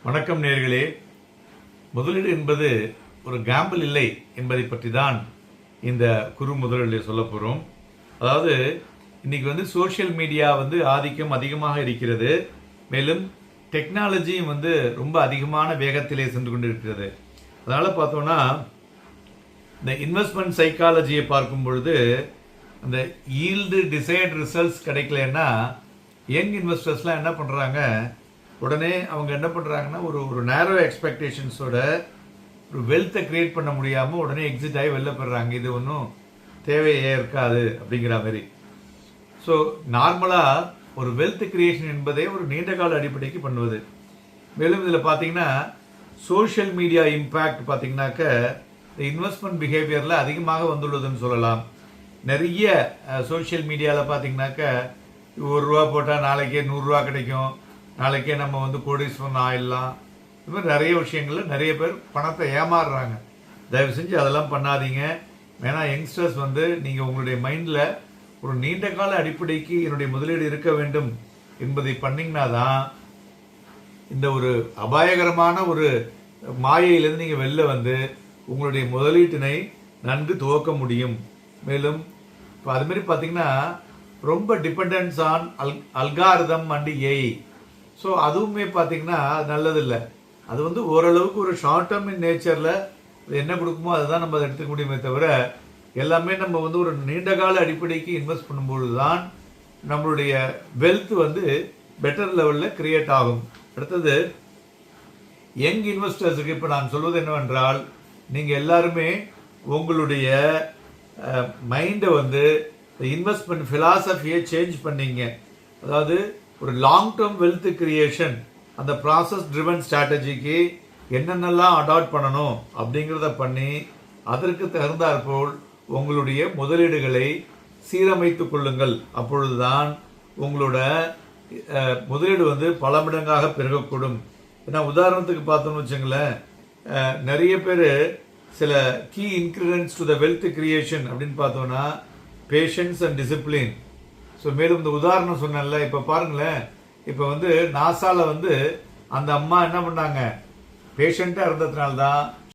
வணக்கம் நேர்களே. முதலீடு என்பது ஒரு கேம்பிள் இல்லை என்பதை பற்றி தான் இந்த குறு முதலீடு சொல்ல போகிறோம். அதாவது இன்னைக்கு சோஷியல் மீடியா ஆதிக்கம் அதிகமாக இருக்கிறது. மேலும் டெக்னாலஜியும் ரொம்ப அதிகமான வேகத்திலே சென்று கொண்டிருக்கிறது. அதனால் பார்த்தோன்னா இந்த இன்வெஸ்ட்மெண்ட் சைக்காலஜியை பார்க்கும் பொழுது அந்த ஈல்டு டிசைர்ட் ரிசல்ட்ஸ் கிடைக்கலன்னா யங் இன்வெஸ்டர்ஸ்லாம் என்ன பண்ணுறாங்க, உடனே அவங்க என்ன பண்ணுறாங்கன்னா ஒரு நேரோ எக்ஸ்பெக்டேஷன்ஸோட ஒரு வெல்த்தை கிரியேட் பண்ண முடியாமல் உடனே எக்ஸிட் ஆகி வெளில போடுறாங்க. இது ஒன்றும் தேவையே இருக்காது அப்படிங்கிற மாதிரி. ஸோ நார்மலாக ஒரு வெல்த் கிரியேஷன் என்பதே ஒரு நீண்ட கால அடிப்படைக்கு பண்ணுவது. மேலும் இதில் பார்த்தீங்கன்னா சோஷியல் மீடியா இம்பேக்ட் பார்த்தீங்கன்னாக்க இந்த இன்வெஸ்ட்மெண்ட் பிஹேவியரில் அதிகமாக வந்துள்ளதுன்னு சொல்லலாம். நிறைய சோஷியல் மீடியாவில் பார்த்தீங்கன்னாக்க ₹1 போட்டால் நாளைக்கே ₹100 கிடைக்கும், நாளைக்கே நம்ம கோடீஸ்வரன் ஆயிடலாம். இது மாதிரி நிறைய விஷயங்கள்ல நிறைய பேர் பணத்தை ஏமாறுறாங்க. தயவு செஞ்சு அதெல்லாம் பண்ணாதீங்க. ஏன்னா யங்ஸ்டர்ஸ் நீங்கள் உங்களுடைய மைண்டில் ஒரு நீண்ட கால அடிப்படைக்கு என்னுடைய முதலீடு இருக்க வேண்டும் என்பதை பண்ணிங்கன்னா தான் இந்த ஒரு அபாயகரமான ஒரு மாயையிலிருந்து நீங்கள் வெளில உங்களுடைய முதலீட்டினை நன்கு துவக்க முடியும். மேலும் இப்போ அதுமாரி பார்த்தீங்கன்னா ரொம்ப dependence on algorithm and AI. So அதுவுமே பார்த்தீங்கன்னா நல்லதில்லை. அது ஓரளவுக்கு ஒரு ஷார்ட் டேர்ம் இன் நேச்சரில் என்ன கொடுக்குமோ அதை தான் நம்ம அதை எடுத்துக்க முடியுமே தவிர எல்லாமே நம்ம ஒரு நீண்ட கால அடிப்படைக்கு இன்வெஸ்ட் பண்ணும்பொழுது தான் நம்மளுடைய வெல்த் பெட்டர் லெவலில் கிரியேட் ஆகும். அடுத்தது யங் இன்வெஸ்டர்ஸுக்கு இப்போ நான் சொல்வது என்னவென்றால், நீங்கள் எல்லாருமே உங்களுடைய மைண்டை இன்வெஸ்ட்மெண்ட் ஃபிலாசபியை சேஞ்ச் பண்ணீங்க. அதாவது ஒரு லாங் டேர்ம் வெல்த் கிரியேஷன், அந்த ப்ராசஸ் ட்ரிவன் ஸ்ட்ராட்டஜிக்கு என்னென்னலாம் அடாப்ட் பண்ணணும் அப்படிங்கிறத பண்ணி அதற்கு தகுந்தாற்போல் உங்களுடைய முதலீடுகளை சீரமைத்து கொள்ளுங்கள். அப்பொழுதுதான் உங்களோட முதலீடு பல மடங்காக பெருகக்கூடும். ஏன்னா உதாரணத்துக்கு பார்த்தோம்னு வச்சுங்களேன், நிறைய பேர் சில key ingredients to the wealth creation அப்படின்னு பார்த்தோன்னா பேஷன்ஸ் அண்ட் டிசிப்ளின். ஸோ மேலும் இந்த உதாரணம் சொன்னேன்ல, இப்போ பாருங்களேன், இப்போ நாசால அந்த அம்மா என்ன பண்ணாங்க, பேஷண்ட்டாக இருந்ததுனால தான்